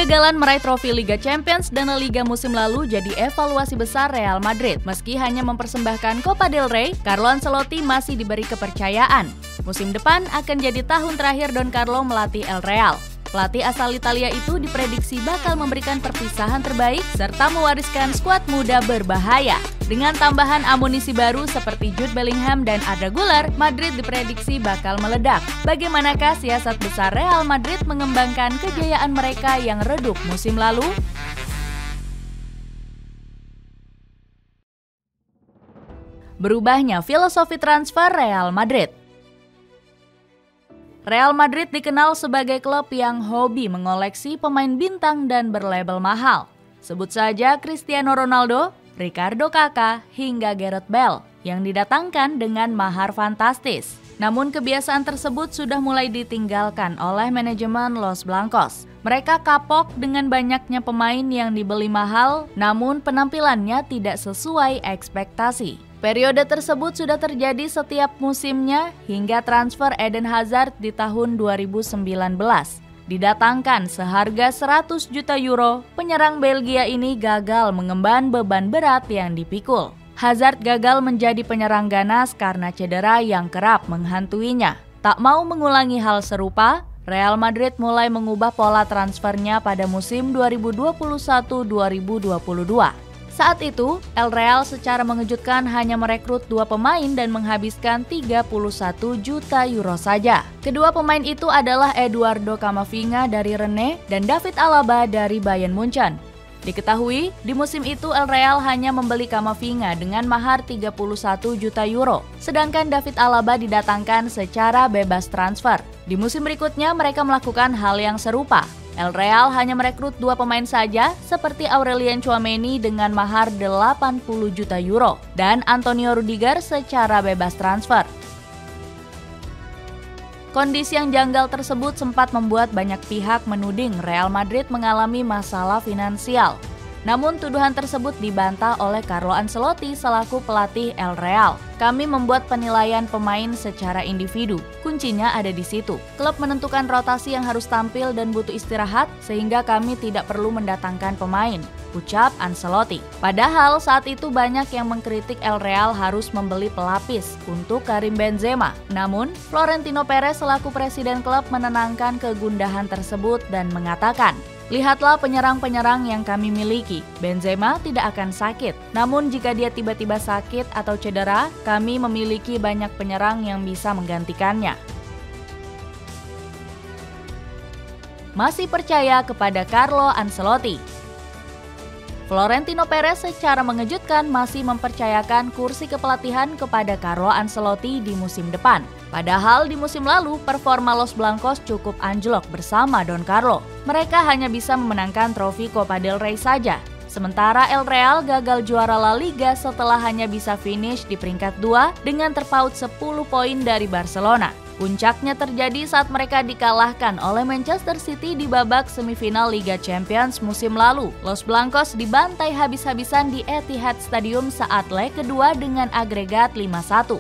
Kegagalan meraih trofi Liga Champions dan La Liga musim lalu jadi evaluasi besar Real Madrid. Meski hanya mempersembahkan Copa del Rey, Carlo Ancelotti masih diberi kepercayaan. Musim depan akan jadi tahun terakhir Don Carlo melatih El Real. Pelatih asal Italia itu diprediksi bakal memberikan perpisahan terbaik serta mewariskan skuad muda berbahaya. Dengan tambahan amunisi baru seperti Jude Bellingham dan Arda Güler, Madrid diprediksi bakal meledak. Bagaimanakah siasat besar Real Madrid mengembangkan kejayaan mereka yang redup musim lalu? Berubahnya filosofi transfer Real Madrid. Real Madrid dikenal sebagai klub yang hobi mengoleksi pemain bintang dan berlabel mahal. Sebut saja Cristiano Ronaldo, Ricardo Kakak, hingga Gareth Bale yang didatangkan dengan mahar fantastis. Namun kebiasaan tersebut sudah mulai ditinggalkan oleh manajemen Los Blancos. Mereka kapok dengan banyaknya pemain yang dibeli mahal, namun penampilannya tidak sesuai ekspektasi. Periode tersebut sudah terjadi setiap musimnya hingga transfer Eden Hazard di tahun 2019. Didatangkan seharga 100 juta euro, penyerang Belgia ini gagal mengemban beban berat yang dipikul. Hazard gagal menjadi penyerang ganas karena cedera yang kerap menghantuinya. Tak mau mengulangi hal serupa, Real Madrid mulai mengubah pola transfernya pada musim 2021-2022. Saat itu, El Real secara mengejutkan hanya merekrut 2 pemain dan menghabiskan 31 juta euro saja. Kedua pemain itu adalah Eduardo Camavinga dari Rennes dan David Alaba dari Bayern Munchen. Diketahui, di musim itu El Real hanya membeli Camavinga dengan mahar 31 juta euro, sedangkan David Alaba didatangkan secara bebas transfer. Di musim berikutnya mereka melakukan hal yang serupa. El Real hanya merekrut 2 pemain saja seperti Aurelien Tchouaméni dengan mahar 80 juta euro dan Antonio Rudiger secara bebas transfer. Kondisi yang janggal tersebut sempat membuat banyak pihak menuding Real Madrid mengalami masalah finansial. Namun tuduhan tersebut dibantah oleh Carlo Ancelotti selaku pelatih El Real. Kami membuat penilaian pemain secara individu. Kuncinya ada di situ. Klub menentukan rotasi yang harus tampil dan butuh istirahat sehingga kami tidak perlu mendatangkan pemain, ucap Ancelotti. Padahal saat itu banyak yang mengkritik El Real harus membeli pelapis untuk Karim Benzema. Namun, Florentino Perez selaku presiden klub menenangkan kegundahan tersebut dan mengatakan, "Lihatlah penyerang-penyerang yang kami miliki. Benzema tidak akan sakit. Namun jika dia tiba-tiba sakit atau cedera, kami memiliki banyak penyerang yang bisa menggantikannya." Masih percaya kepada Carlo Ancelotti. Florentino Perez secara mengejutkan masih mempercayakan kursi kepelatihan kepada Carlo Ancelotti di musim depan. Padahal di musim lalu performa Los Blancos cukup anjlok bersama Don Carlo. Mereka hanya bisa memenangkan trofi Copa del Rey saja. Sementara El Real gagal juara La Liga setelah hanya bisa finish di peringkat 2 dengan terpaut 10 poin dari Barcelona. Puncaknya terjadi saat mereka dikalahkan oleh Manchester City di babak semifinal Liga Champions musim lalu. Los Blancos dibantai habis-habisan di Etihad Stadium saat leg kedua dengan agregat 5-1.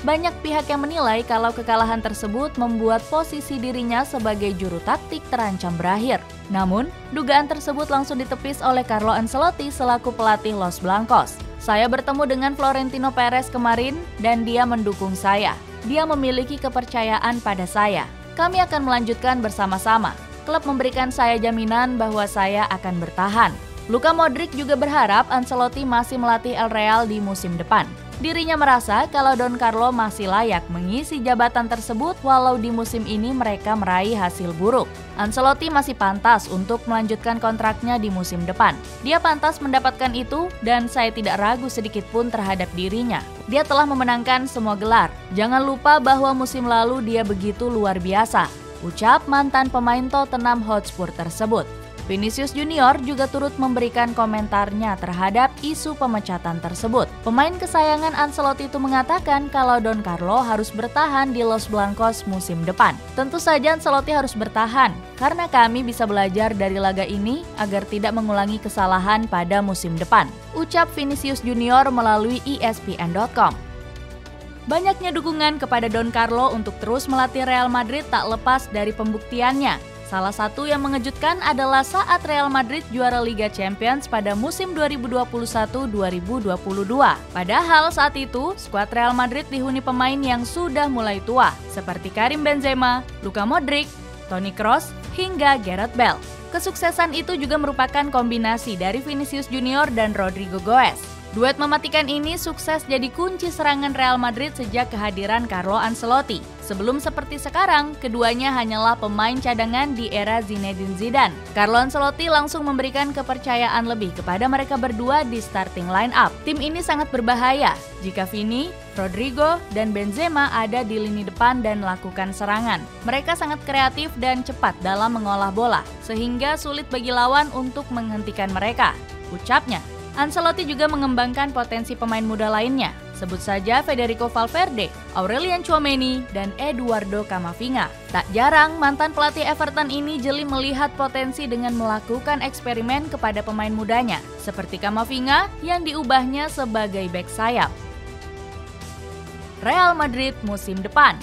Banyak pihak yang menilai kalau kekalahan tersebut membuat posisi dirinya sebagai juru taktik terancam berakhir. Namun, dugaan tersebut langsung ditepis oleh Carlo Ancelotti selaku pelatih Los Blancos. "Saya bertemu dengan Florentino Perez kemarin dan dia mendukung saya. Dia memiliki kepercayaan pada saya. Kami akan melanjutkan bersama-sama. Klub memberikan saya jaminan bahwa saya akan bertahan." Luka Modric juga berharap Ancelotti masih melatih El Real di musim depan. Dirinya merasa kalau Don Carlo masih layak mengisi jabatan tersebut walau di musim ini mereka meraih hasil buruk. Ancelotti masih pantas untuk melanjutkan kontraknya di musim depan. Dia pantas mendapatkan itu dan saya tidak ragu sedikit pun terhadap dirinya. Dia telah memenangkan semua gelar. Jangan lupa bahwa musim lalu dia begitu luar biasa, ucap mantan pemain Tottenham Hotspur tersebut. Vinicius Junior juga turut memberikan komentarnya terhadap isu pemecatan tersebut. Pemain kesayangan Ancelotti itu mengatakan kalau Don Carlo harus bertahan di Los Blancos musim depan. Tentu saja Ancelotti harus bertahan, karena kami bisa belajar dari laga ini agar tidak mengulangi kesalahan pada musim depan, ucap Vinicius Junior melalui ESPN.com. Banyaknya dukungan kepada Don Carlo untuk terus melatih Real Madrid tak lepas dari pembuktiannya. Salah satu yang mengejutkan adalah saat Real Madrid juara Liga Champions pada musim 2021-2022. Padahal saat itu, skuad Real Madrid dihuni pemain yang sudah mulai tua, seperti Karim Benzema, Luka Modric, Toni Kroos, hingga Gareth Bale. Kesuksesan itu juga merupakan kombinasi dari Vinicius Junior dan Rodrigo Goes. Duet mematikan ini sukses jadi kunci serangan Real Madrid sejak kehadiran Carlo Ancelotti. Sebelum seperti sekarang, keduanya hanyalah pemain cadangan di era Zinedine Zidane. Carlo Ancelotti langsung memberikan kepercayaan lebih kepada mereka berdua di starting line-up. Tim ini sangat berbahaya jika Vini, Rodrigo, dan Benzema ada di lini depan dan melakukan serangan. Mereka sangat kreatif dan cepat dalam mengolah bola, sehingga sulit bagi lawan untuk menghentikan mereka, ucapnya. Ancelotti juga mengembangkan potensi pemain muda lainnya. Sebut saja Federico Valverde, Aurelian Tchouaméni, dan Eduardo Camavinga. Tak jarang, mantan pelatih Everton ini jeli melihat potensi dengan melakukan eksperimen kepada pemain mudanya, seperti Camavinga yang diubahnya sebagai bek sayap. Real Madrid musim depan.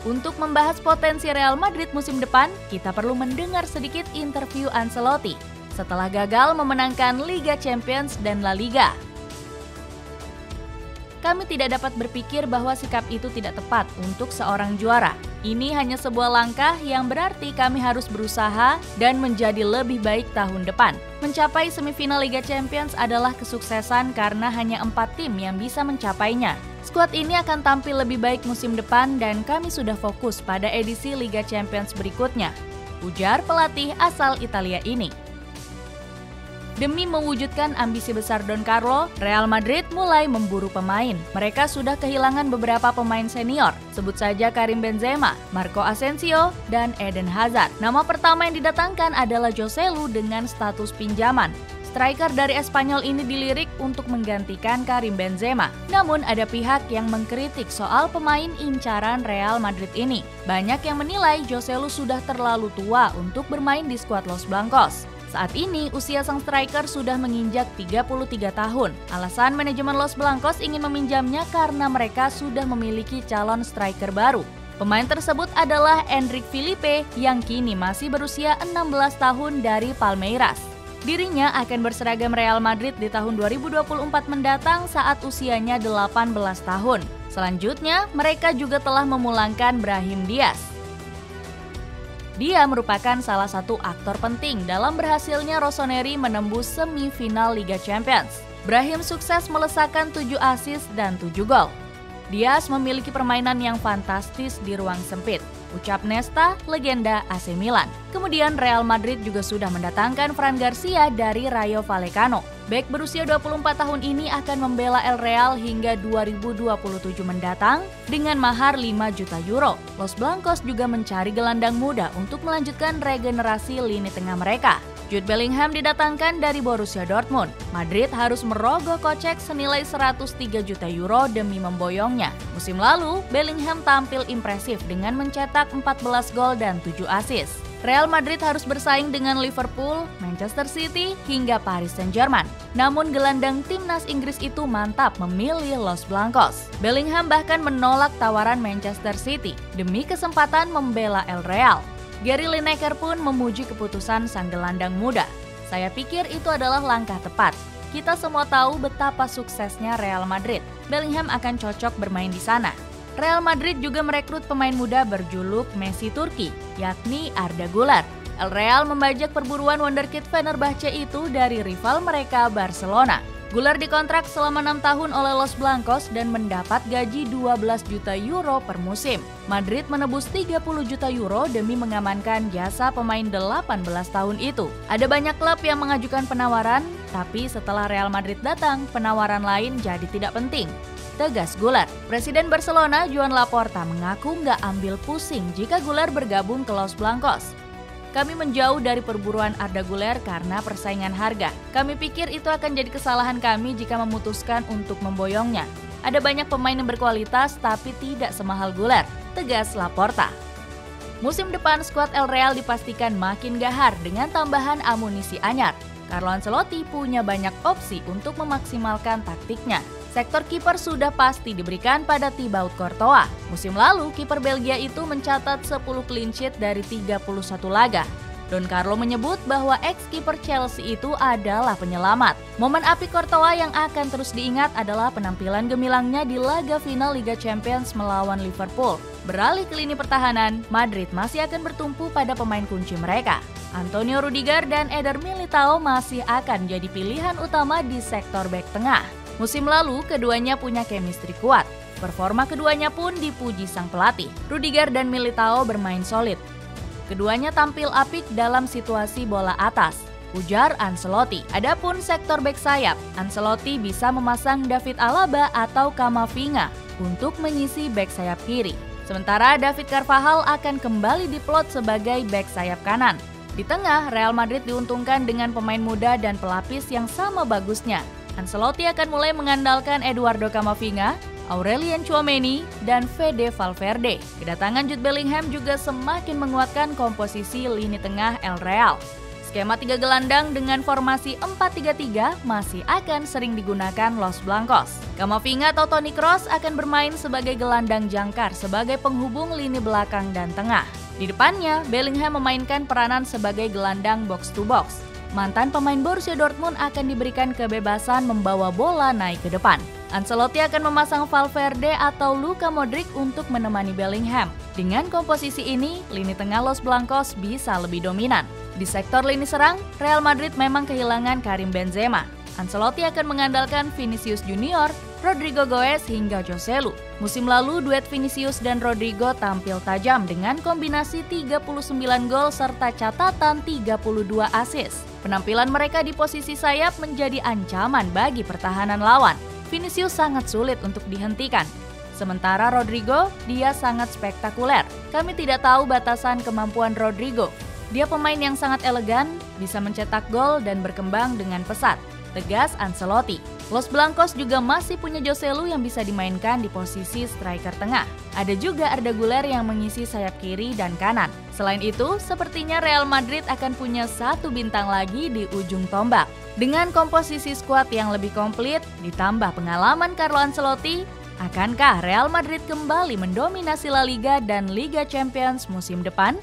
Untuk membahas potensi Real Madrid musim depan, kita perlu mendengar sedikit interview Ancelotti setelah gagal memenangkan Liga Champions dan La Liga. Kami tidak dapat berpikir bahwa sikap itu tidak tepat untuk seorang juara. Ini hanya sebuah langkah yang berarti kami harus berusaha dan menjadi lebih baik tahun depan. Mencapai semifinal Liga Champions adalah kesuksesan karena hanya 4 tim yang bisa mencapainya. Skuad ini akan tampil lebih baik musim depan dan kami sudah fokus pada edisi Liga Champions berikutnya, ujar pelatih asal Italia ini. Demi mewujudkan ambisi besar Don Carlo, Real Madrid mulai memburu pemain. Mereka sudah kehilangan beberapa pemain senior, sebut saja Karim Benzema, Marco Asensio, dan Eden Hazard. Nama pertama yang didatangkan adalah Joselu dengan status pinjaman. Striker dari Espanyol ini dilirik untuk menggantikan Karim Benzema. Namun ada pihak yang mengkritik soal pemain incaran Real Madrid ini. Banyak yang menilai Joselu sudah terlalu tua untuk bermain di skuad Los Blancos. Saat ini, usia sang striker sudah menginjak 33 tahun. Alasan manajemen Los Blancos ingin meminjamnya karena mereka sudah memiliki calon striker baru. Pemain tersebut adalah Endrick Filipe yang kini masih berusia 16 tahun dari Palmeiras. Dirinya akan berseragam Real Madrid di tahun 2024 mendatang saat usianya 18 tahun. Selanjutnya, mereka juga telah memulangkan Brahim Diaz. Dia merupakan salah satu aktor penting dalam berhasilnya Rossoneri menembus semifinal Liga Champions. Brahim sukses melesakkan 7 assist dan 7 gol. Diaz memiliki permainan yang fantastis di ruang sempit, ucap Nesta, legenda AC Milan. Kemudian Real Madrid juga sudah mendatangkan Fran Garcia dari Rayo Vallecano. Bek berusia 24 tahun ini akan membela El Real hingga 2027 mendatang dengan mahar 5 juta euro. Los Blancos juga mencari gelandang muda untuk melanjutkan regenerasi lini tengah mereka. Jude Bellingham didatangkan dari Borussia Dortmund. Madrid harus merogoh kocek senilai 103 juta euro demi memboyongnya. Musim lalu, Bellingham tampil impresif dengan mencetak 14 gol dan 7 assist. Real Madrid harus bersaing dengan Liverpool, Manchester City, hingga Paris Saint-Germain. Namun gelandang timnas Inggris itu mantap memilih Los Blancos. Bellingham bahkan menolak tawaran Manchester City demi kesempatan membela El Real. Gary Lineker pun memuji keputusan sang gelandang muda. Saya pikir itu adalah langkah tepat. Kita semua tahu betapa suksesnya Real Madrid. Bellingham akan cocok bermain di sana. Real Madrid juga merekrut pemain muda berjuluk Messi Turki, yakni Arda Güler. El Real membajak perburuan wonderkid Fenerbahce itu dari rival mereka Barcelona. Güler dikontrak selama 6 tahun oleh Los Blancos dan mendapat gaji 12 juta euro per musim. Madrid menebus 30 juta euro demi mengamankan jasa pemain 18 tahun itu. Ada banyak klub yang mengajukan penawaran, tapi setelah Real Madrid datang, penawaran lain jadi tidak penting, tegas Güler. Presiden Barcelona, Joan Laporta, mengaku nggak ambil pusing jika Güler bergabung ke Los Blancos. Kami menjauh dari perburuan Arda Güler karena persaingan harga. Kami pikir itu akan jadi kesalahan kami jika memutuskan untuk memboyongnya. Ada banyak pemain yang berkualitas tapi tidak semahal Güler, tegas Laporta. Musim depan skuad El Real dipastikan makin gahar dengan tambahan amunisi anyar. Carlo Ancelotti punya banyak opsi untuk memaksimalkan taktiknya. Sektor kiper sudah pasti diberikan pada Thibaut Courtois. Musim lalu, kiper Belgia itu mencatat 10 clean sheet dari 31 laga. Don Carlo menyebut bahwa ex-kiper Chelsea itu adalah penyelamat. Momen apik Courtois yang akan terus diingat adalah penampilan gemilangnya di laga final Liga Champions melawan Liverpool. Beralih ke lini pertahanan, Madrid masih akan bertumpu pada pemain kunci mereka. Antonio Rudiger dan Eder Militao masih akan jadi pilihan utama di sektor bek tengah. Musim lalu, keduanya punya chemistry kuat. Performa keduanya pun dipuji sang pelatih. Rudiger dan Militao bermain solid. Keduanya tampil apik dalam situasi bola atas, ujar Ancelotti. Adapun sektor bek sayap, Ancelotti bisa memasang David Alaba atau Camavinga untuk mengisi bek sayap kiri. Sementara David Carvajal akan kembali diplot sebagai bek sayap kanan. Di tengah, Real Madrid diuntungkan dengan pemain muda dan pelapis yang sama bagusnya. Ancelotti akan mulai mengandalkan Eduardo Camavinga, Aurelien Tchouaméni, dan Fede Valverde. Kedatangan Jude Bellingham juga semakin menguatkan komposisi lini tengah El Real. Skema 3 gelandang dengan formasi 4-3-3 masih akan sering digunakan Los Blancos. Camavinga atau Toni Kroos akan bermain sebagai gelandang jangkar sebagai penghubung lini belakang dan tengah. Di depannya, Bellingham memainkan peranan sebagai gelandang box-to-box. Mantan pemain Borussia Dortmund akan diberikan kebebasan membawa bola naik ke depan. Ancelotti akan memasang Valverde atau Luka Modric untuk menemani Bellingham. Dengan komposisi ini, lini tengah Los Blancos bisa lebih dominan. Di sektor lini serang, Real Madrid memang kehilangan Karim Benzema. Ancelotti akan mengandalkan Vinicius Junior, Rodrigo Goes hingga Joselu. Musim lalu, duet Vinicius dan Rodrigo tampil tajam dengan kombinasi 39 gol serta catatan 32 assist. Penampilan mereka di posisi sayap menjadi ancaman bagi pertahanan lawan. Vinicius sangat sulit untuk dihentikan. Sementara Rodrigo, dia sangat spektakuler. Kami tidak tahu batasan kemampuan Rodrigo. Dia pemain yang sangat elegan, bisa mencetak gol dan berkembang dengan pesat, tegas Ancelotti. Los Blancos juga masih punya Joselu yang bisa dimainkan di posisi striker tengah. Ada juga Arda Güler yang mengisi sayap kiri dan kanan. Selain itu, sepertinya Real Madrid akan punya satu bintang lagi di ujung tombak. Dengan komposisi skuad yang lebih komplit, ditambah pengalaman Carlo Ancelotti, akankah Real Madrid kembali mendominasi La Liga dan Liga Champions musim depan?